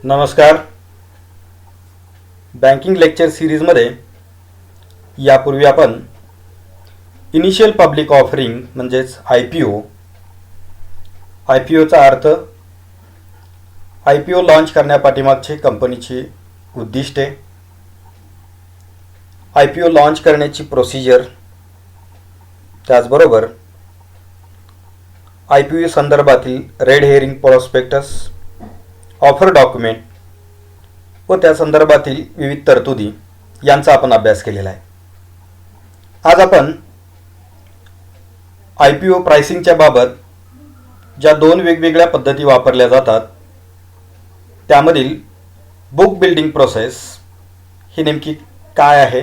नमस्कार. Banking lecture सिरीजमध्ये यापूर्वी आपण इनिशियल पब्लिक ऑफरिंग म्हणजेच आय पी ओचा अर्थ, आय पी ओ लॉन्च करण्यापाठीमागचे कंपनीची उद्दिष्टे, आय पी ओ लॉन्च करण्याची प्रोसिजर, त्याचबरोबर आय पी ओ संदर्भातील red herring prospectus, offer document व त्या संदर्भातील विविध तरतुदी यांचा आपण अभ्यास केलेला आहे. आज आपण आय पी ओ प्राइसिंगच्या बाबत ज्या दोन वेगवेगळ्या पद्धती वापरल्या जातात त्यामधील बुक बिल्डिंग प्रोसेस ही नेमकी काय आहे,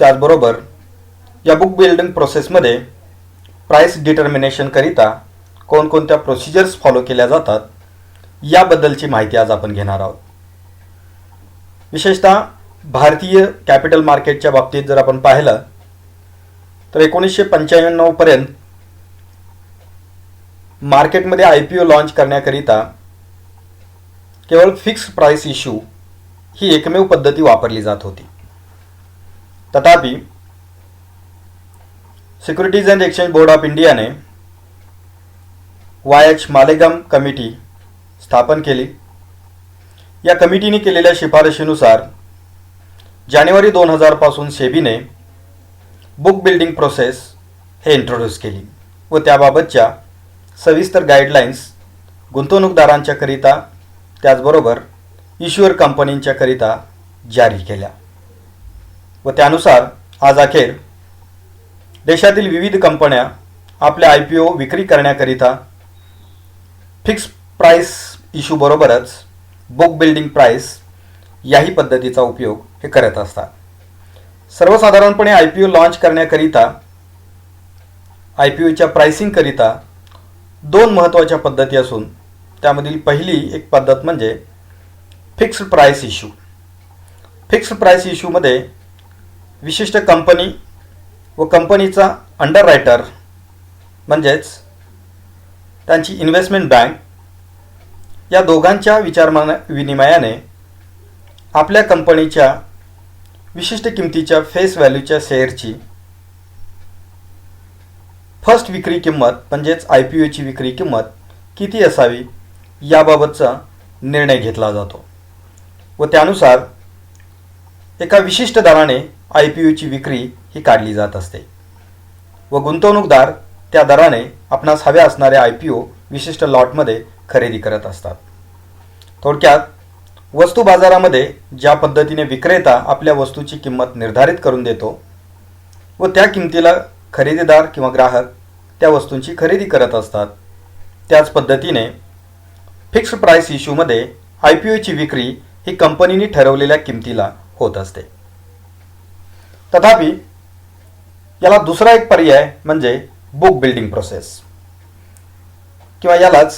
त्याचबरोबर या बुक बिल्डिंग प्रोसेसमध्ये प्राइस डिटर्मिनेशन करिता कोणकोणत्या प्रोसिजर्स फॉलो केल्या जातात याबद्दलची माहिती आज आपण घेणार आहोत. विशेषतः भारतीय कॅपिटल मार्केटच्या बाबतीत जर आपण पाहिलं तर 1995 पर्यंत मार्केटमध्ये आय पी ओ लॉन्च करण्याकरिता केवळ फिक्स्ड प्राइस इश्यू ही एकमेव पद्धती वापरली जात होती. तथापि securities and exchange board of इंडियाने YH मालेगाम कमिटी स्थापन केली. या कमिटीने केलेल्या शिफारशीनुसार जानेवारी 2000 पासून सेबीने बुक बिल्डिंग प्रोसेस हे इंट्रोड्यूस केली व त्याबाबतच्या सविस्तर गाईडलाईन्स गुंतवणूकदारांच्या करिता त्याचबरोबर इश्युअर कंपनींच्या करिता जारी केल्या व त्यानुसार आज अखेर देशातील विविध कंपन्या आपल्या आय पी ओ विक्री करण्याकरिता फिक्स प्राइस इश्यू बरोबरच बुक बिल्डिंग प्राइस याही पद्धतीचा उपयोग हे करत असतात. सर्वसाधारणपणे आय पी ओ लॉन्च करण्याकरिता आय पी ओच्या प्राइसिंगकरिता दोन महत्त्वाच्या पद्धती असून त्यामधील पहिली एक पद्धत म्हणजे fixed price issue. Fixed price इश्यूमध्ये विशिष्ट कंपनी व कंपनीचा अंडररायटर म्हणजेच त्यांची इन्व्हेस्टमेंट बँक या दोघांच्या विचारविनिमयाने आपल्या कंपनीच्या विशिष्ट किमतीच्या फेस व्हॅल्यूच्या शेअरची फर्स्ट विक्री किंमत म्हणजेच आय पी ओची विक्री किंमत किती असावी याबाबतचा निर्णय घेतला जातो व त्यानुसार एका विशिष्ट दराने आय पी ओची विक्री ही काढली जात असते व गुंतवणूकदार त्या दराने आपणास हव्या असणाऱ्या आय पी ओ विशिष्ट लॉटमध्ये खरेदी करत असतात. थोडक्यात वस्तू बाजारामध्ये ज्या पद्धतीने विक्रेता आपल्या वस्तूची किंमत निर्धारित करून देतो व त्या किमतीला खरेदीदार किंवा ग्राहक त्या वस्तूंची खरेदी करत असतात, त्याच पद्धतीने फिक्स्ड प्राइस इश्यूमध्ये आय पी ओची विक्री ही कंपनीने ठरवलेल्या किमतीला होत असते. तथापि याला दुसरा एक पर्याय म्हणजे बुक बिल्डिंग प्रोसेस किंवा यालाच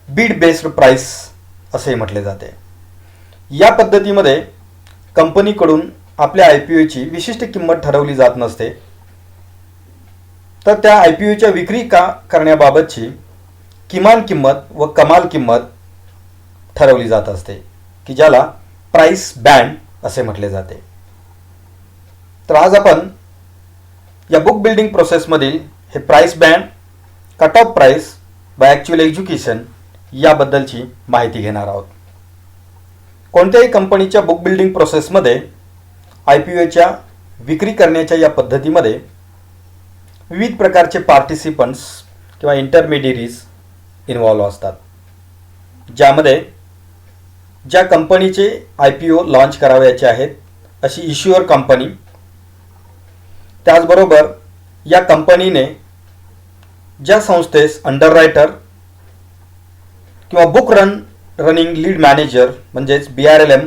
बीड बेस्ड प्राइस असे म्हटले जाते. या पद्धतीमध्ये कंपनीकडून आपल्या आय पी ओची विशिष्ट किंमत ठरवली जात नसते, तर त्या आय पी ओच्या विक्री करण्याबाबतची किमान किंमत व कमाल किंमत ठरवली जात असते की ज्याला प्राइस बँड असे म्हटले जाते. तर आज आपण या बुक बिल्डिंग प्रोसेसमधील हे price band, cut off price व ॲक्च्युअल एक्झिक्युशन याबद्दलची माहिती घेणार आहोत. कोणत्याही कंपनीच्या बुक बिल्डिंग प्रोसेसमध्ये आय पी ओच्या विक्री करण्याच्या या पद्धतीमध्ये विविध प्रकारचे पार्टिसिपंट्स किंवा इंटरमिडियरीज इन्व्हॉल्व असतात, ज्यामध्ये ज्या कंपनीचे आय पी ओ लॉन्च करावयाचे आहेत अशी इश्युअर कंपनी, त्याचबरोबर या कंपनीने ज्या संस्थेस अंडररायटर किंवा बुक रनिंग लीड मॅनेजर म्हणजेच BRLM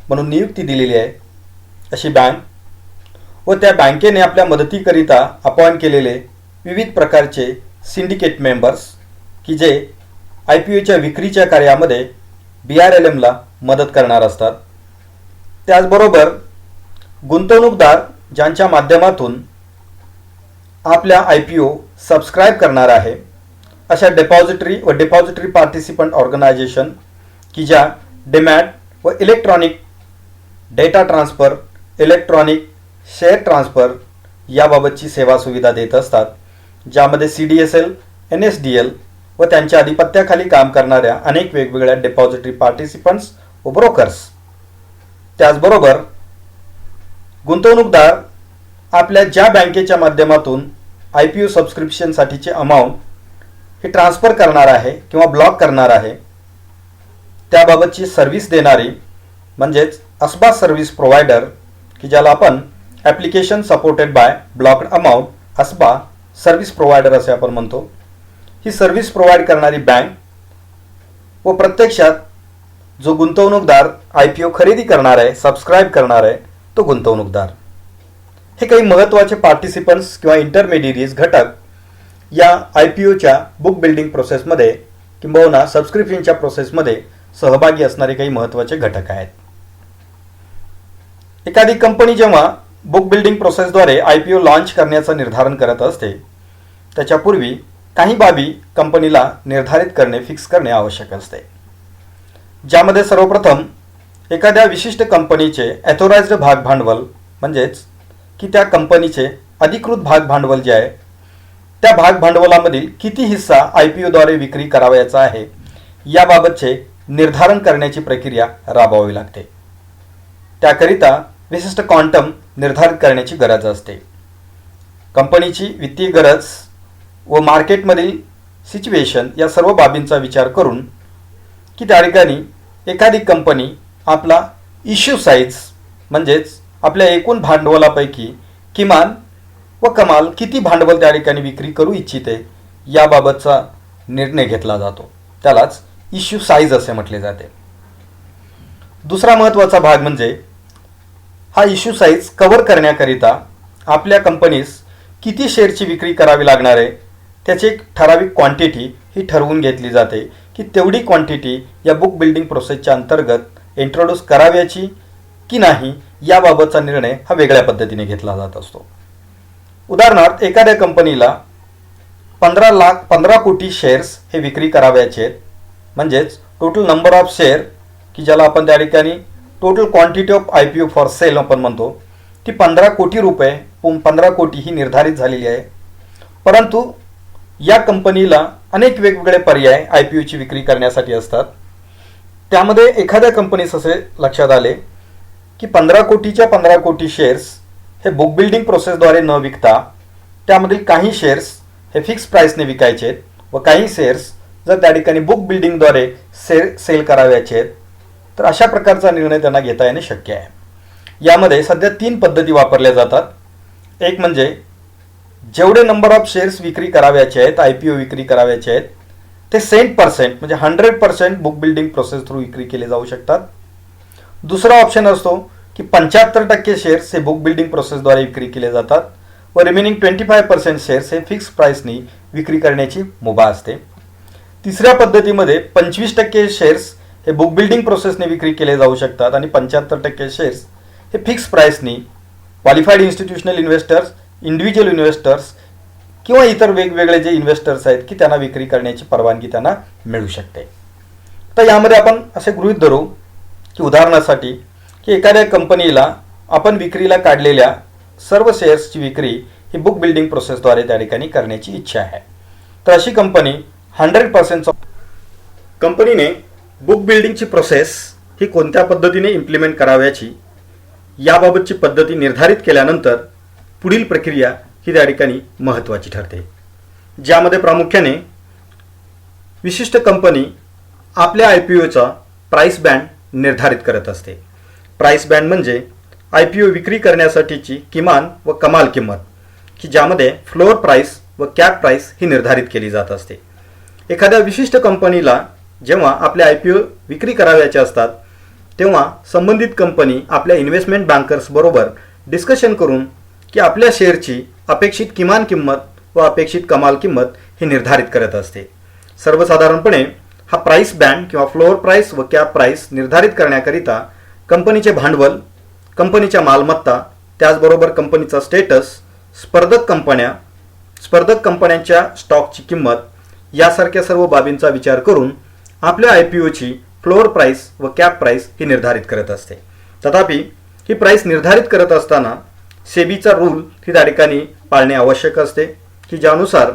म्हणून नियुक्ती दिलेली आहे अशी बँक व त्या बँकेने आपल्या मदतीकरिता अपॉइंट केलेले विविध प्रकारचे सिंडिकेट मेंबर्स की जे आय पी ओच्या विक्रीच्या कार्यामध्ये BRLMला मदत करणार असतात. त्याचबरोबर गुंतवणूकदार ज्यांच्या माध्यमातून आपल्या आय पी ओ सबस्क्राईब करणार आहे अशा डिपॉझिटरी व डिपॉझिटरी पार्टिसिपंट ऑर्गनायझेशन की ज्या डीमॅट व electronic data transfer, electronic share transfer याबाबतची सेवा सुविधा देत असतात, ज्यामध्ये CDSL, NSDL व त्यांच्या अधिपत्याखाली काम करणाऱ्या अनेक वेगवेगळ्या डिपॉझिटरी पार्टिसिपंट्स व ब्रोकर्स, त्याचबरोबर गुंतवणूकदार आपल्या ज्या बँकेच्या माध्यमातून IPO सबस्क्रिप्शनसाठीचे अमाऊंट हे ट्रान्सफर करणार आहे किंवा ब्लॉक करणार आहे त्याबाबतची सर्व्हिस देणारी म्हणजेच अस्बा सर्व्हिस प्रोव्हायडर, की ज्याला आपण application supported by blocked amount ASBA service provider असे आपण म्हणतो, ही सर्व्हिस प्रोव्हाइड करणारी बँक व प्रत्यक्षात जो गुंतवणूकदार IPO खरेदी करणार आहे, सबस्क्राईब करणार आहे तो गुंतवणूकदार, हे काही महत्त्वाचे पार्टिसिपंट्स किंवा इंटरमेडिएटरीज घटक या IPOच्या बुक बिल्डिंग प्रोसेसमध्ये किंबहुना सबस्क्रिप्शनच्या प्रोसेसमध्ये सहभागी असणारे काही महत्त्वाचे घटक आहेत. एखादी कंपनी जेव्हा बुक बिल्डिंग प्रोसेसद्वारे IPO लॉन्च करण्याचं निर्धारण करत असते, त्याच्यापूर्वी काही बाबी कंपनीला निर्धारित करणे, फिक्स करणे आवश्यक असते, ज्यामध्ये सर्वप्रथम एखाद्या विशिष्ट कंपनीचे ॲथोराइज्ड भाग भांडवल म्हणजेच की त्या कंपनीचे अधिकृत भाग भांडवल जे आहे त्या भाग भांडवलामधील किती हिस्सा IPOद्वारे विक्री करावयाचा आहे याबाबतचे निर्धारण करण्याची प्रक्रिया राबवावी लागते. त्याकरिता विशिष्ट क्वांटम निर्धारित करण्याची गरज असते. कंपनीची वित्तीय गरज व मार्केटमधील सिच्युएशन या सर्व बाबींचा विचार करून की त्या ठिकाणी एखादी कंपनी आपला इश्यू साईज म्हणजेच आपल्या एकूण भांडवलापैकी किमान व कमाल किती भांडवल त्या ठिकाणी विक्री करू इच्छिते याबाबतचा निर्णय घेतला जातो, त्यालाच इश्यू साईज असे म्हटले जाते. दुसरा महत्त्वाचा भाग म्हणजे हा इश्यू साईज कव्हर करण्याकरिता आपल्या कंपनीस किती शेअरची विक्री करावी लागणार आहे त्याची एक ठराविक क्वांटिटी ही ठरवून घेतली जाते की तेवढी क्वांटिटी या बुक बिल्डिंग प्रोसेसच्या अंतर्गत इंट्रोड्यूस कराव्याची की नाही याबाबतचा निर्णय हा वेगळ्या पद्धतीने घेतला जात असतो. उदाहरणार्थ एखाद्या कंपनीला 15 कोटी शेअर्स हे विक्री करावयाचे आहेत, म्हणजेच टोटल नंबर ऑफ शेअर की ज्याला आपण त्या ठिकाणी total quantity of IPO for sale आपण म्हणतो, ती 15 कोटी रुपये 15 कोटी ही निर्धारित झालेली आहे. परंतु या कंपनीला अनेक वेगवेगळे पर्याय IPOची विक्री करण्यासाठी असतात. त्यामध्ये एखाद्या कंपनीस असे लक्षात आले की 15 कोटीच्या 15 कोटी शेअर्स हे बुक बिल्डिंग प्रोसेसद्वारे न विकता त्यामधील काही शेअर्स हे फिक्स प्राईसने विकायचे आहेत व काही शेअर्स जर त्या ठिकाणी बुक बिल्डिंगद्वारे सेल करावयाचे आहेत, तर अशा प्रकारचा निर्णय त्यांना घेता येणे शक्य आहे. यामध्ये सध्या 3 पद्धती वापरल्या जातात. एक म्हणजे जेवढे नंबर ऑफ शेअर्स विक्री करावयाचे आहेत, IPO विक्री करावयाचे आहेत, ते 100% म्हणजे 100% बुक बिल्डिंग प्रोसेस थ्रू विक्री केले जाऊ शकतात. दुसरा ऑप्शन असतो की 75% शेअर्स हे बुक बिल्डिंग प्रोसेसद्वारे विक्री केले जातात व रिमेनिंग 25% शेअर्स हे फिक्स प्राईसनी विक्री करण्याची मुभा असते. तिसऱ्या पद्धतीमध्ये 25% शेअर्स हे बुक बिल्डिंग प्रोसेसने विक्री केले जाऊ शकतात आणि 75% शेअर्स हे फिक्स प्राईसनी qualified institutional investors, individual investors किंवा इतर वेगवेगळे जे इन्व्हेस्टर्स आहेत की त्यांना विक्री करण्याची परवानगी त्यांना मिळू शकते. तर यामध्ये आपण असे गृहीत धरू की उदाहरणासाठी की एखाद्या कंपनीला आपण विक्रीला काढलेल्या सर्व शेअर्सची विक्री ही बुक बिल्डिंग प्रोसेसद्वारे त्या ठिकाणी करण्याची इच्छा आहे. तर अशी कंपनी 100% कंपनीने बुक बिल्डिंगची प्रोसेस ही कोणत्या पद्धतीने इम्प्लिमेंट करावयाची याबाबतची पद्धती निर्धारित केल्यानंतर पुढील प्रक्रिया ही त्या ठिकाणी महत्त्वाची ठरते, ज्यामध्ये प्रामुख्याने विशिष्ट कंपनी आपल्या IPOचा प्राइस बँड निर्धारित करत असते. प्राइस बँड म्हणजे IPO विक्री करण्यासाठीची किमान व कमाल किंमत की ज्यामध्ये फ्लोअर प्राइस व कॅप प्राइस ही निर्धारित केली जात असते. एखाद्या विशिष्ट कंपनीला जेव्हा आपल्या IPO विक्री करावयाचे असतात तेव्हा संबंधित कंपनी आपल्या इन्व्हेस्टमेंट बँकर्स बरोबर डिस्कशन करून की आपल्या शेअरची अपेक्षित किमान किंमत व अपेक्षित कमाल किंमत ही निर्धारित करत असते. सर्वसाधारणपणे हा प्राइस बँड किंवा फ्लोअर प्राइस व कॅप प्राइस निर्धारित करण्याकरिता कंपनीचे भांडवल, कंपनीच्या मालमत्ता, त्याचबरोबर कंपनीचा स्टेटस, स्पर्धक कंपन्यांच्या स्टॉकची किंमत यासारख्या सर्व बाबींचा विचार करून आपल्या IPOची फ्लोअर प्राइस व कॅप प्राइस ही निर्धारित करत असते. तथापि ही प्राइस निर्धारित करत असताना सेबीचा रूल ही त्या ठिकाणी पाळणे आवश्यक असते की ज्यानुसार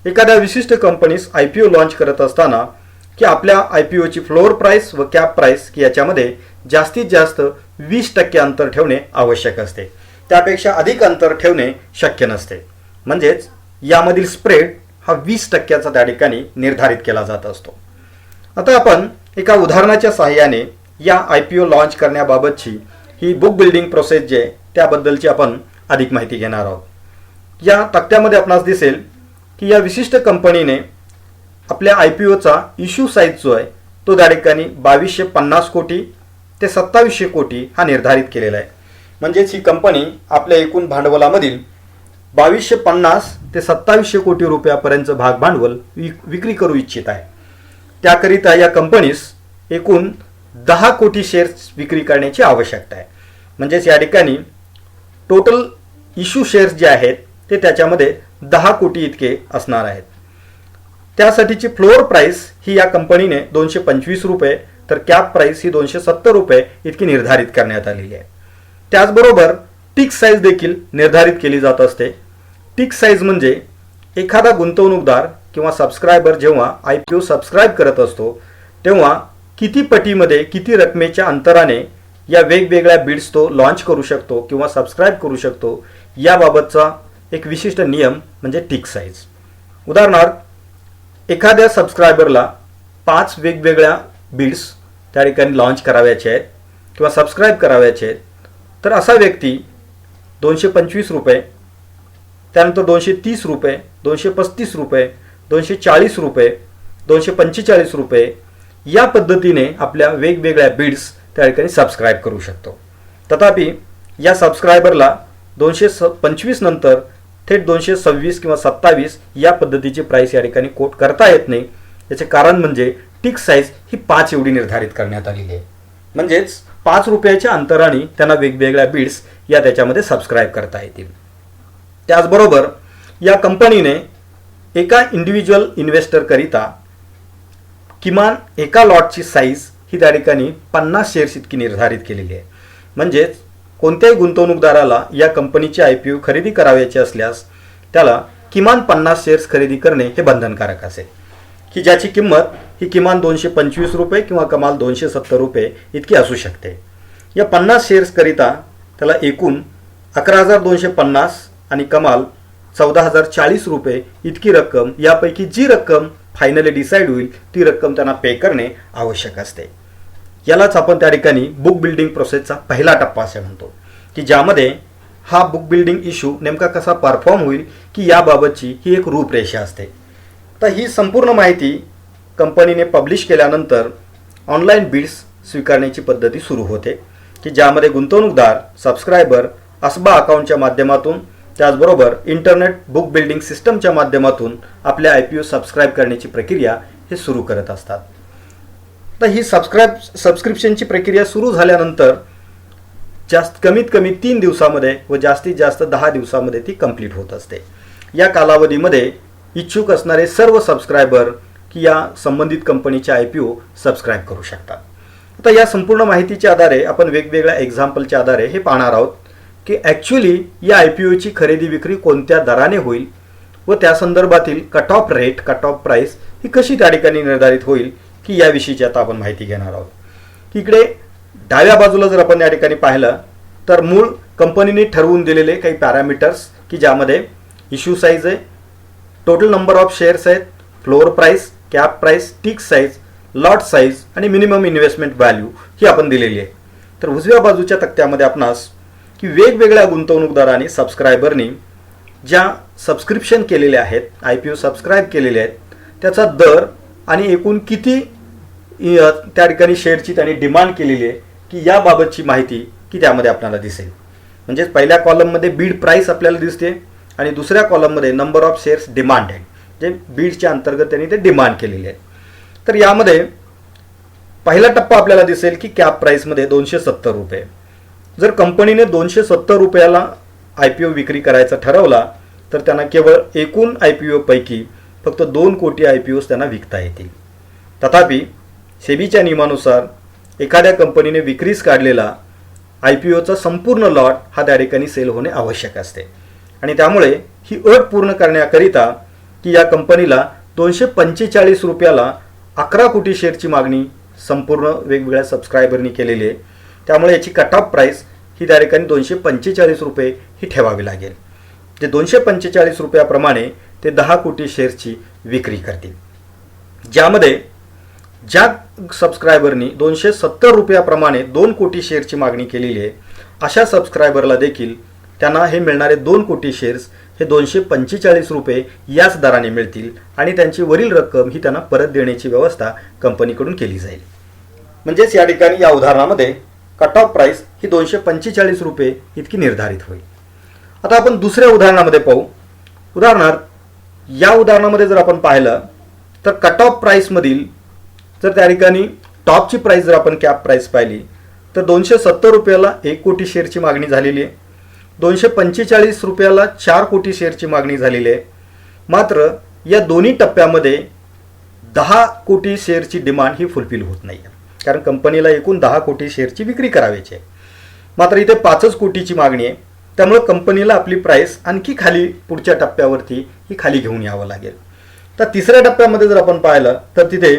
एखाद्या विशिष्ट कंपनीस IPO लॉन्च करत असताना की आपल्या IPOची फ्लोअर प्राइस व कॅप प्राइस की याच्यामध्ये जास्तीत जास्त 20% अंतर ठेवणे आवश्यक असते. त्यापेक्षा अधिक अंतर ठेवणे शक्य नसते. म्हणजेच यामधील स्प्रेड हा 20%चा त्या ठिकाणी निर्धारित केला जात असतो. आता आपण एका उदाहरणाच्या सहाय्याने या IPO लॉन्च करण्याबाबतची ही बुक बिल्डिंग प्रोसेस जे त्याबद्दलची आपण अधिक माहिती घेणार आहोत. या तक्त्यामध्ये आपणास दिसेल की या विशिष्ट कंपनीने आपल्या IPOचा इश्यू साईज जो आहे तो त्या ठिकाणी 2250 कोटी ते 2700 कोटी हा निर्धारित केलेला आहे. म्हणजेच ही कंपनी आपल्या एकूण भांडवलामधील 2250 ते 2700 कोटी रुपयापर्यंतचं भाग भांडवल विक्री करू इच्छित आहे. त्याकरिता या कंपनीस एकूण 10 कोटी शेअर्स विक्री करण्याची आवश्यकता आहे. म्हणजेच या ठिकाणी टोटल इश्यू शेअर्स जे आहेत ते त्याच्यामध्ये 10 कोटी इतके असणार आहेत. त्यासाठीची फ्लोअर प्राइस ही या कंपनीने 225 रुपये तर कॅप प्राइस ही 270 रुपये इतकी निर्धारित करण्यात आलेली आहे. त्याचबरोबर टिक साईज देखील निर्धारित केली जात असते. टिक साईज म्हणजे एखादा गुंतवणूकदार किंवा सबस्क्रायबर जेव्हा IPO सबस्क्राईब करत असतो तेव्हा किती पटीमध्ये किती रकमेच्या अंतराने या वेगवेगळ्या बिड्स तो लॉन्च करू शकतो किंवा सबस्क्राईब करू शकतो याबाबतचा एक विशिष्ट नियम म्हणजे टिक साईज. उदाहरणार्थ एखाद्या सबस्क्रायबरला 5 वेगवेगळ्या बिड्स त्या ठिकाणी लॉन्च कराव्याचे आहेत किंवा सबस्क्राईब कराव्याचे आहेत तर असा व्यक्ती 225 रुपये त्यानंतर 230 रुपये 235 रुपये 240 रुपये 245 रुपये या पद्धतीने आपल्या वेगवेगळ्या बिड्स त्या ठिकाणी सबस्क्राईब करू शकतो. तथापि या सबस्क्रायबरला 225 नंतर थेट 226 किंवा 27 या पद्धतीची प्राइस या ठिकाणी कोट करता येत नाही. याचे कारण म्हणजे टिक साईज ही 5 एवढी निर्धारित करण्यात आलेली आहे. म्हणजेच 5 रुपयाच्या अंतराने त्यांना वेगवेगळ्या बिड्स या त्याच्यामध्ये सबस्क्राईब करता येतील. त्याचबरोबर या कंपनीने एका इंडिव्हिज्युअल इन्व्हेस्टर करिता किमान एका लॉटची साईज ही त्या ठिकाणी 50 शेअर्स इतकी निर्धारित केलेली आहे. म्हणजेच कोणत्याही गुंतवणूकदाराला या कंपनीचे IPO खरेदी करावयाचे असल्यास त्याला किमान 50 शेअर्स खरेदी करणे हे बंधनकारक असेल की ज्याची किंमत ही किमान 225 रुपये किंवा कमाल 270 रुपये इतकी असू शकते. या 50 शेअर्स करिता त्याला एकूण 11,250 आणि कमाल 14,040 रुपये इतकी रक्कम यापैकी जी रक्कम फायनली डिसाईड होईल ती रक्कम त्यांना पे करणे आवश्यक असते. यालाच आपण त्या ठिकाणी बुक बिल्डिंग प्रोसेसचा पहिला टप्पा असे म्हणतो की ज्यामध्ये हा बुक बिल्डिंग इश्यू नेमका कसा परफॉर्म होईल की याबाबतची ही एक रूपरेषा असते. तर ही संपूर्ण माहिती कंपनीने पब्लिश केल्यानंतर ऑनलाईन बिड्स स्वीकारण्याची पद्धती सुरू होते की ज्यामध्ये गुंतवणूकदार सबस्क्रायबर असबा अकाउंटच्या माध्यमातून त्याचबरोबर इंटरनेट बुक बिल्डिंग सिस्टमच्या माध्यमातून आपल्या IPO सबस्क्राईब करण्याची प्रक्रिया हे सुरू करत असतात. तर ही सबस्क्रिप्शनची प्रक्रिया सुरू झाल्यानंतर कमीत कमी 3 दिवसामध्ये व जास्तीत जास्त 10 दिवसामध्ये ती कंप्लीट होत असते. या कालावधीमध्ये इच्छुक असणारे सर्व सबस्क्रायबर की या संबंधित कंपनीच्या IPO सबस्क्राईब करू शकतात. आता या संपूर्ण माहितीच्या आधारे आपण वेगवेगळ्या एक्झाम्पलच्या आधारे हे पाहणार आहोत की ॲक्च्युली या IPOची खरेदी विक्री कोणत्या दराने होईल व त्या संदर्भातील cut off rate cut off price ही कशी त्या ठिकाणी निर्धारित होईल की याविषयीची आता आपण माहिती घेणार आहोत. इकडे डाव्या बाजूला जर आपण या ठिकाणी पाहिलं तर मूळ कंपनीने ठरवून दिलेले काही पॅरामीटर्स की ज्यामध्ये इश्यू साईज आहे, टोटल नंबर ऑफ शेअर्स आहेत, floor price, cap price, tick size, lot size आणि मिनिमम इन्व्हेस्टमेंट व्हॅल्यू ही आपण दिलेली आहे. तर उजव्या बाजूच्या तक्त्यामध्ये आपणास की वेगवेगळ्या गुंतवणूकदारांनी सबस्क्रायबरनी ज्या सबस्क्रिप्शन केलेले आहेत IPO सबस्क्राईब केलेले आहेत त्याचा दर आणि एकूण किती त्या ठिकाणी शेअरची त्यांनी डिमांड केलेली आहे की याबाबतची माहिती की त्यामध्ये आपल्याला दिसेल. म्हणजेच पहिल्या कॉलममध्ये बीड प्राइस आपल्याला दिसते आणि दुसऱ्या कॉलममध्ये नंबर ऑफ शेअर्स डिमांडेड जे बीडच्या अंतर्गत त्यांनी ते डिमांड केलेले आहे. तर यामध्ये पहिला टप्पा आपल्याला दिसेल की कॅप प्राइसमध्ये 270 रुपये. जर कंपनीने 270 रुपयाला IPO विक्री करायचा ठरवला तर त्यांना केवळ एकूण IPO पैकी फक्त 2 कोटी IPOs त्यांना विकता येतील. तथापि सेबीच्या नियमानुसार एखाद्या कंपनीने विक्रीस काढलेला IPOचा संपूर्ण लॉट हा त्या ठिकाणी सेल होणे आवश्यक असते आणि त्यामुळे ही अट पूर्ण करण्याकरिता की या कंपनीला 245 रुपयाला 11 कोटी शेअरची मागणी संपूर्ण वेगवेगळ्या सबस्क्रायबरनी केलेली आहे. त्यामुळे याची कट ऑफ प्राईस ही त्या ठिकाणी 245 रुपये ही ठेवावी लागेल. जे 245 रुपयाप्रमाणे ते 10 कोटी शेअर्सची विक्री करतील. ज्यामध्ये ज्या सबस्क्रायबरनी 270 रुपयाप्रमाणे 2 कोटी शेअरची मागणी केलेली आहे अशा सबस्क्रायबरला देखील त्यांना हे मिळणारे 2 कोटी शेअर्स हे 245 रुपये याच दराने मिळतील आणि त्यांची वरील रक्कम ही त्यांना परत देण्याची व्यवस्था कंपनीकडून केली जाईल. म्हणजेच या ठिकाणी या उदाहरणामध्ये कट ऑफ प्राईस ही 245 रुपये इतकी निर्धारित होईल. आता आपण दुसऱ्या उदाहरणामध्ये पाहू. उदाहरणार्थ या उदाहरणामध्ये जर आपण पाहिलं तर कट ऑफ प्राईसमधील जर त्या ठिकाणी टॉपची प्राईस जर आपण कॅप प्राईस पाहिली तर 270 रुपयाला 1 कोटी शेअरची मागणी झालेली आहे. 245 रुपयाला 4 कोटी शेअरची मागणी झालेली आहे. मात्र या दोन्ही टप्प्यामध्ये 10 कोटी शेअरची डिमांड ही फुलफिल होत नाही आहे, कारण कंपनीला एकूण 10 कोटी शेअरची विक्री करायची आहे. मात्र इथे 5 कोटीची मागणी आहे. त्यामुळे कंपनीला आपली प्राईस आणखी खाली पुढच्या टप्प्यावरती ही खाली घेऊन यावं लागेल. तर तिसऱ्या टप्प्यामध्ये जर आपण पाहिलं तर तिथे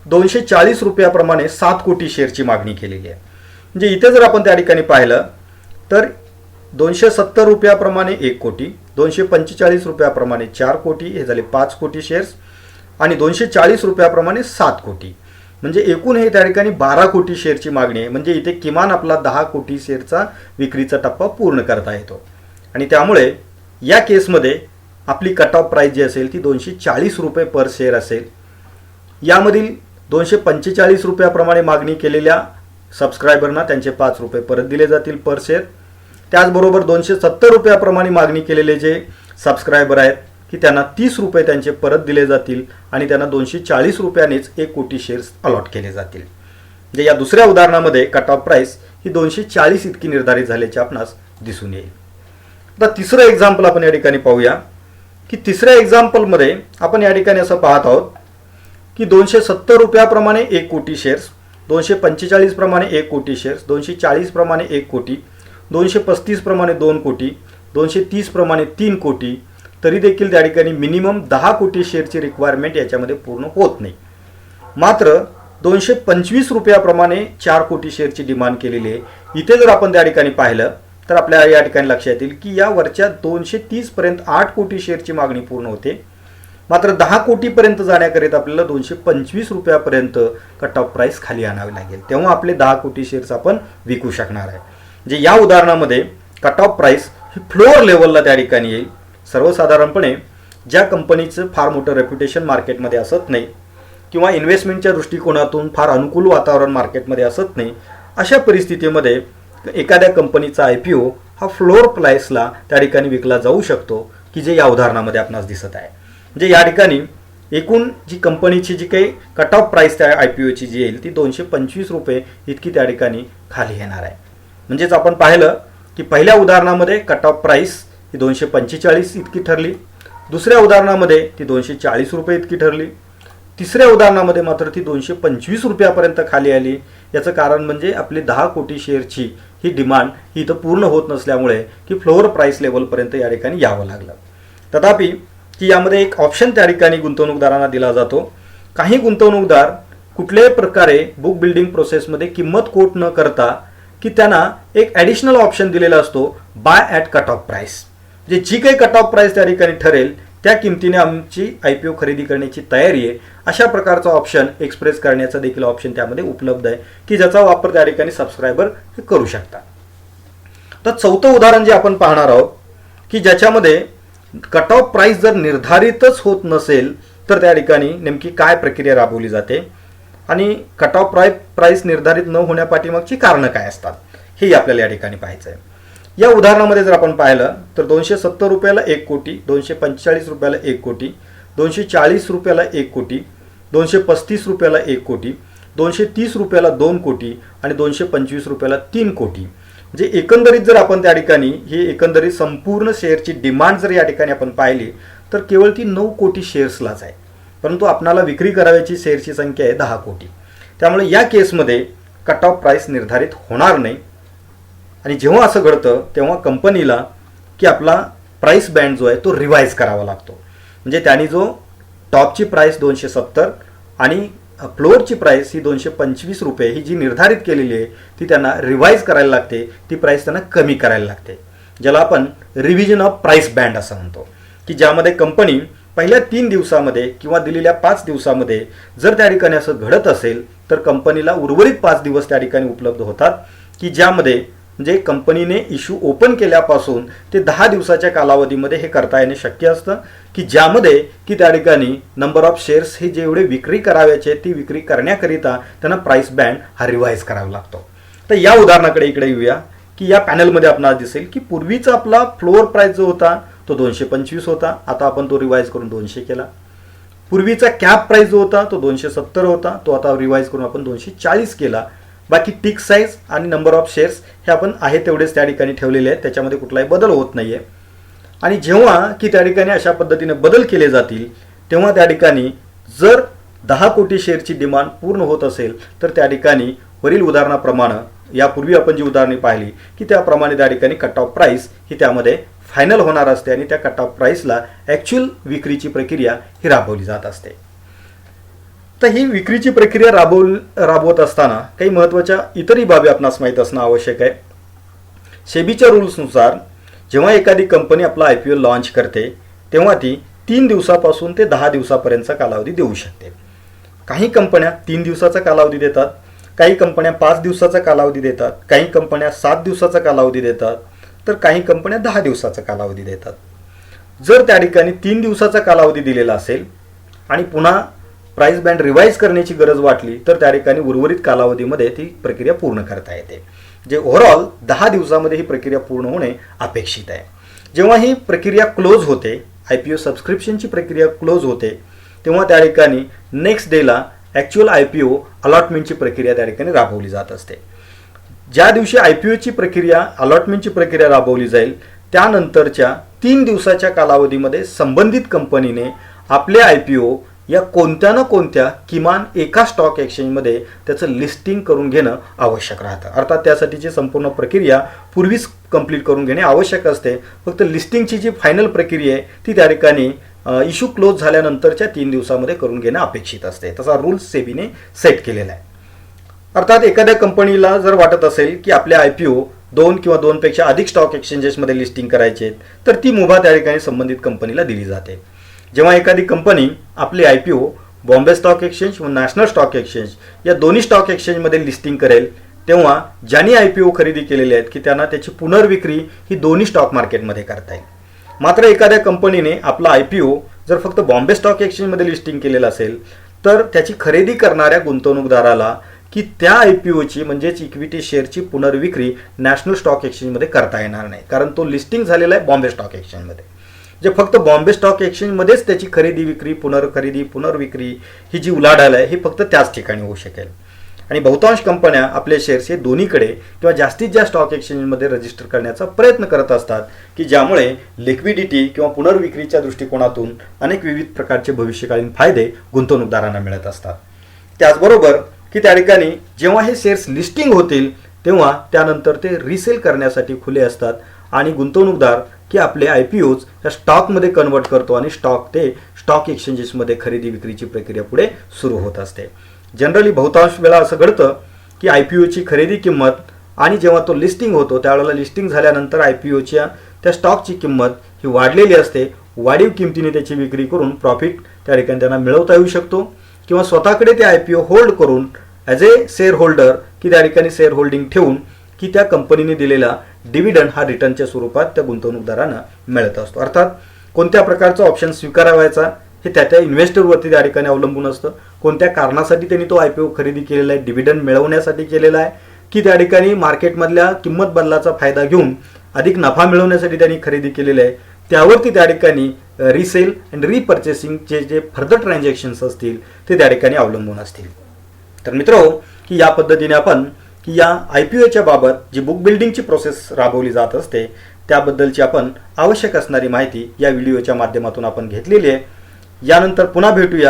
240 रुपयाप्रमाणे 7 कोटी शेअरची मागणी केलेली आहे. म्हणजे इथे जर आपण त्या ठिकाणी पाहिलं तर 270 रुपयाप्रमाणे 1 कोटी, 245 रुपयाप्रमाणे 4 कोटी हे झाले 5 कोटी शेअर्स आणि 240 रुपयाप्रमाणे 7 कोटी, म्हणजे एकूण हे त्या ठिकाणी 12 कोटी शेअरची मागणी आहे. म्हणजे इथे किमान आपला 10 कोटी शेअरचा विक्रीचा टप्पा पूर्ण करता येतो आणि त्यामुळे या केसमध्ये आपली कट ऑफ प्राईस जी असेल ती 240 रुपये पर शेअर असेल. यामधील 245 रुपयाप्रमाणे मागणी केलेल्या सबस्क्रायबरना त्यांचे 5 रुपये परत दिले जातील पर शेअर. त्याचबरोबर 270 रुपयाप्रमाणे मागणी केलेले जे सबस्क्रायबर आहेत की त्यांना 30 रुपये त्यांचे परत दिले जातील आणि त्यांना 240 रुपयानेच 1 कोटी शेअर्स अलॉट केले जातील. म्हणजे या दुसऱ्या उदाहरणामध्ये कट ऑफ प्राईस ही 240 इतकी निर्धारित झाल्याचे आपणास दिसून येईल. आता तिसरं एक्झाम्पल आपण या ठिकाणी पाहूया की तिसऱ्या एक्झाम्पलमध्ये आपण या ठिकाणी असं पाहत आहोत की 270 रुपयाप्रमाणे 1 कोटी शेअर्स, 245 प्रमाणे 1 कोटी शेअर्स, 240 प्रमाणे 1 कोटी, 235 प्रमाणे 2 कोटी, 230 प्रमाणे 3 कोटी, तरी देखील त्या ठिकाणी मिनिमम 10 कोटी शेअरची रिक्वायरमेंट याच्यामध्ये पूर्ण होत नाही. मात्र 225 रुपयाप्रमाणे 4 कोटी शेअरची डिमांड केलेली आहे. इथे जर आपण त्या ठिकाणी पाहिलं तर आपल्याला या ठिकाणी लक्षात येईल की या वरच्या 230 पर्यंत 8 कोटी शेअरची मागणी पूर्ण होते. मात्र 10 कोटीपर्यंत जाण्याकरिता आपल्याला 225 रुपयापर्यंत कट ऑफ प्राईस खाली आणावी लागेल, तेव्हा आपले 10 कोटी शेअर्स आपण विकू शकणार आहे. म्हणजे या उदाहरणामध्ये कट ऑफ प्राईस ही फ्लोअर लेवलला त्या ठिकाणी येईल. सर्वसाधारणपणे ज्या कंपनीचं फार मोठं रेप्युटेशन मार्केटमध्ये असत नाही किंवा इन्व्हेस्टमेंटच्या दृष्टिकोनातून फार अनुकूल वातावरण मार्केटमध्ये असत नाही, अशा परिस्थितीमध्ये एखाद्या कंपनीचा IPO हा फ्लोअर प्राईसला त्या ठिकाणी विकला जाऊ शकतो की जे या उदाहरणामध्ये आपणास दिसत आहे. म्हणजे या ठिकाणी एकूण जी कंपनीची जी काही कट ऑफ प्राईस त्या IPOची जी येईल ती 225 रुपये इतकी त्या ठिकाणी खाली येणार आहे. म्हणजेच आपण पाहिलं की पहिल्या उदाहरणामध्ये कट ऑफ प्राईस ही 245 इतकी ठरली, दुसऱ्या उदाहरणामध्ये ती 240 रुपये इतकी ठरली, तिसऱ्या उदाहरणामध्ये मात्र ती 225 रुपयापर्यंत खाली आली. याचं कारण म्हणजे आपली 10 कोटी शेअरची ही डिमांड ही इथं पूर्ण होत नसल्यामुळे की फ्लोअर प्राईस लेवलपर्यंत या ठिकाणी यावं लागलं. तथापि की यामध्ये एक ऑप्शन त्या ठिकाणी गुंतवणूकदारांना दिला जातो. काही गुंतवणूकदार कुठल्याही प्रकारे बुक बिल्डिंग प्रोसेसमध्ये किंमत कोट न करता की त्यांना एक ॲडिशनल ऑप्शन दिलेला असतो buy at cut off price. जे जी काही कट ऑफ प्राईस त्या ठिकाणी ठरेल त्या किमतीने आमची IPO खरेदी करण्याची तयारी आहे, अशा प्रकारचा ऑप्शन एक्सप्रेस करण्याचा देखील ऑप्शन त्यामध्ये उपलब्ध आहे की ज्याचा वापर त्या ठिकाणी सबस्क्रायबर करू शकतात. तर चौथं उदाहरण जे आपण पाहणार आहोत की ज्याच्यामध्ये कट ऑफ प्राईस जर निर्धारितच होत नसेल तर त्या ठिकाणी नेमकी काय प्रक्रिया राबवली जाते आणि कट ऑफ प्राईस निर्धारित न होण्यापाठीमागची कारणं काय असतात हे आपल्याला या ठिकाणी पाहायचं आहे. या उदाहरणामध्ये जर आपण पाहिलं तर 270 रुपयाला 1 कोटी, 245 रुपयाला 1 कोटी, 240 रुपयाला 1 कोटी, 235 रुपयाला 1 कोटी, 230 रुपयाला 2 कोटी आणि 225 रुपयाला 3 कोटी. म्हणजे एकंदरीत जर आपण त्या ठिकाणी ही एकंदरीत संपूर्ण शेअरची डिमांड जर या ठिकाणी आपण पाहिली तर केवळ ती 9 कोटी शेअर्सलाच आहे, परंतु आपणाला विक्री करावयाची शेअरची संख्या आहे 10 कोटी. त्यामुळे या केसमध्ये कट ऑफ प्राईस निर्धारित होणार नाही. आणि जेव्हा असं घडतं तेव्हा कंपनीला की आपला प्राईस बँड जो आहे तो रिवाईज करावा लागतो. म्हणजे त्यांनी जो टॉपची प्राईस 270 आणि फ्लोअरची प्राईस ही 225 रुपये ही जी निर्धारित केलेली आहे ती त्यांना रिवाईज करायला लागते. ती प्राईस त्यांना कमी करायला लागते, ज्याला आपण रिव्हिजन ऑफ प्राईस बँड असं म्हणतो. की ज्यामध्ये कंपनी पहिल्या 3 दिवसामध्ये किंवा दिलेल्या 5 दिवसामध्ये जर त्या ठिकाणी असं घडत असेल तर कंपनीला उर्वरित 5 दिवस त्या ठिकाणी उपलब्ध होतात की ज्यामध्ये म्हणजे कंपनीने इश्यू ओपन केल्यापासून ते 10 दिवसाच्या कालावधीमध्ये हे करता येणे शक्य असतं. की ज्यामध्ये की त्या ठिकाणी नंबर ऑफ शेअर्स हे जेवढे विक्री करावयाचे ती विक्री करण्याकरिता त्यांना प्राईस बँड हा रिवाईज करावा लागतो. तर या उदाहरणाकडे इकडे येऊया की या पॅनलमध्ये आपल्याला दिसेल की पूर्वीचा आपला फ्लोअर प्राईस जो होता तो 225 होता, आता आपण तो रिवाईज करून 200 केला. पूर्वीचा कॅप प्राईस जो होता तो 270 होता, तो आता रिवाईज करून आपण 240 केला. बाकी टिक साईज आणि नंबर ऑफ शेअर्स हे आपण आहे तेवढेच त्या ठिकाणी ठेवलेले आहेत, त्याच्यामध्ये कुठलाही बदल होत नाहीये. आणि जेव्हा की त्या ठिकाणी अशा पद्धतीने बदल केले जातील तेव्हा त्या ठिकाणी जर 10 कोटी शेअरची डिमांड पूर्ण होत असेल तर त्या ठिकाणी वरील उदाहरणाप्रमाणे यापूर्वी आपण जी उदाहरणे पाहिली की त्याप्रमाणे त्या ठिकाणी कट ऑफ प्राईस ही त्यामध्ये फायनल होणार असते आणि त्या कट ऑफ प्राईसला ॲक्च्युअल विक्रीची प्रक्रिया ही राबवली जात असते. तर ही विक्रीची प्रक्रिया राबवत असताना काही महत्त्वाच्या इतरही बाबी आपणास माहीत असणं आवश्यक आहे. सेबीच्या रूल्सनुसार जेव्हा एखादी कंपनी आपला IPO लॉन्च करते तेव्हा ती 3 दिवसापासून ते 10 दिवसापर्यंतचा कालावधी देऊ शकते. काही कंपन्या 3 दिवसाचा कालावधी देतात, काही कंपन्या 5 दिवसाचा कालावधी देतात, काही कंपन्या 7 दिवसाचा कालावधी देतात, तर काही कंपन्या 10 दिवसाचा कालावधी देतात. जर त्या ठिकाणी 3 दिवसाचा कालावधी दिलेला असेल आणि पुन्हा प्राईस बँड रिवाईज करण्याची गरज वाटली तर त्या ठिकाणी उर्वरित कालावधीमध्ये ती प्रक्रिया पूर्ण करता येते. जे ओव्हरऑल 10 दिवसामध्ये ही प्रक्रिया पूर्ण होणे अपेक्षित आहे. जेव्हा ही प्रक्रिया क्लोज होते, IPO सबस्क्रिप्शनची प्रक्रिया क्लोज होते, तेव्हा त्या ठिकाणी नेक्स्ट डेला ॲक्च्युअल IPO अलॉटमेंटची प्रक्रिया त्या ठिकाणी राबवली जात असते. ज्या दिवशी IPOची प्रक्रिया अलॉटमेंटची प्रक्रिया राबवली जाईल त्यानंतरच्या 3 दिवसाच्या कालावधीमध्ये संबंधित कंपनीने आपले IPO या कोणत्या ना कोणत्या किमान एका स्टॉक एक्सचेंजमध्ये त्याचं लिस्टिंग करून घेणं आवश्यक राहतं. अर्थात त्यासाठीची संपूर्ण प्रक्रिया पूर्वीच कंप्लीट करून घेणे आवश्यक असते. फक्त लिस्टिंगची जी फायनल प्रक्रिया आहे ती त्या ठिकाणी इश्यू क्लोज झाल्यानंतरच्या 3 दिवसामध्ये करून घेणं अपेक्षित असते. तसा रूल्स सेबीने सेट केलेला आहे. अर्थात एखाद्या कंपनीला जर वाटत असेल की आपले IPO 2 किंवा 2 पेक्षा अधिक स्टॉक एक्सचेंजेसमध्ये लिस्टिंग करायचे तर ती मुभा त्या ठिकाणी संबंधित कंपनीला दिली जाते. जेव्हा एखादी कंपनी आपले IPO बॉम्बे स्टॉक एक्सचेंज व नॅशनल स्टॉक एक्सचेंज या दोन्ही स्टॉक एक्सचेंजमध्ये लिस्टिंग करेल तेव्हा ज्यांनी IPO खरेदी केलेले आहेत की त्यांना त्याची पुनर्विक्री ही दोन्ही स्टॉक मार्केटमध्ये करता येईल. मात्र एखाद्या कंपनीने आपला IPO जर फक्त बॉम्बे स्टॉक एक्सचेंजमध्ये लिस्टिंग केलेलं असेल तर त्याची खरेदी करणाऱ्या गुंतवणूकदाराला की त्या IPOची म्हणजेच इक्विटी शेअरची पुनर्विक्री नॅशनल स्टॉक एक्सचेंजमध्ये करता येणार नाही, कारण तो लिस्टिंग झालेला आहे बॉम्बे स्टॉक एक्सचेंजमध्ये. जे फक्त बॉम्बे स्टॉक एक्सचेंजमध्येच त्याची खरेदी विक्री पुनर्विक्री ही जी उलाढाल आहे ही फक्त त्याच ठिकाणी होऊ शकेल. आणि बहुतांश कंपन्या आपले शेअर्स हे दोन्हीकडे किंवा जास्तीत जास्त स्टॉक एक्सचेंजमध्ये रजिस्टर करण्याचा प्रयत्न करत असतात की ज्यामुळे लिक्विडिटी किंवा पुनर्विक्रीच्या दृष्टिकोनातून अनेक विविध प्रकारचे भविष्यकालीन फायदे गुंतवणूकदारांना मिळत असतात. त्याचबरोबर की त्या ठिकाणी जेव्हा हे शेअर्स लिस्टिंग होतील तेव्हा त्यानंतर ते रिसेल करण्यासाठी खुले असतात आणि गुंतवणूकदार की आपले IPOज या स्टॉकमध्ये कन्वर्ट करतो आणि स्टॉक एक्सचेंजेसमध्ये खरेदी विक्रीची प्रक्रिया पुढे सुरू होत असते. जनरली बहुतांश वेळा असं घडतं की IPOची खरेदी किंमत आणि जेव्हा तो लिस्टिंग होतो त्यावेळेला लिस्टिंग झाल्यानंतर IPOच्या त्या स्टॉकची किंमत ही वाढलेली असते. वाढीव किमतीने त्याची विक्री करून प्रॉफिट त्या ठिकाणी त्यांना मिळवता येऊ शकतो किंवा स्वतःकडे ते IPO होल्ड करून ॲज ए शेअर होल्डर की त्या ठिकाणी शेअर होल्डिंग ठेवून की त्या कंपनीने दिलेला डिव्हिडंड हा रिटर्नच्या स्वरूपात त्या गुंतवणूकदारांना मिळत असतो. अर्थात कोणत्या प्रकारचा ऑप्शन स्वीकारावायचा हे त्या इन्व्हेस्टरवरती त्या ठिकाणी अवलंबून असतं. कोणत्या कारणासाठी त्यांनी तो IPO खरेदी केलेला आहे, डिव्हिडंड मिळवण्यासाठी केलेला आहे की त्या ठिकाणी मार्केटमधल्या किंमत बदलाचा फायदा घेऊन अधिक नफा मिळवण्यासाठी त्यांनी खरेदी केलेला आहे, त्यावरती त्या ठिकाणी रिसेल अँड रिपर्चेसिंगचे जे फर्दर ट्रान्झॅक्शन्स असतील ते त्या ठिकाणी अवलंबून असतील. तर मित्रो की या पद्धतीने आपण की या IPOच्या बाबत जी बुक बिल्डिंगची प्रोसेस राबवली जात असते त्याबद्दलची आपण आवश्यक असणारी माहिती या व्हिडिओच्या माध्यमातून आपण घेतलेली आहे. यानंतर पुन्हा भेटूया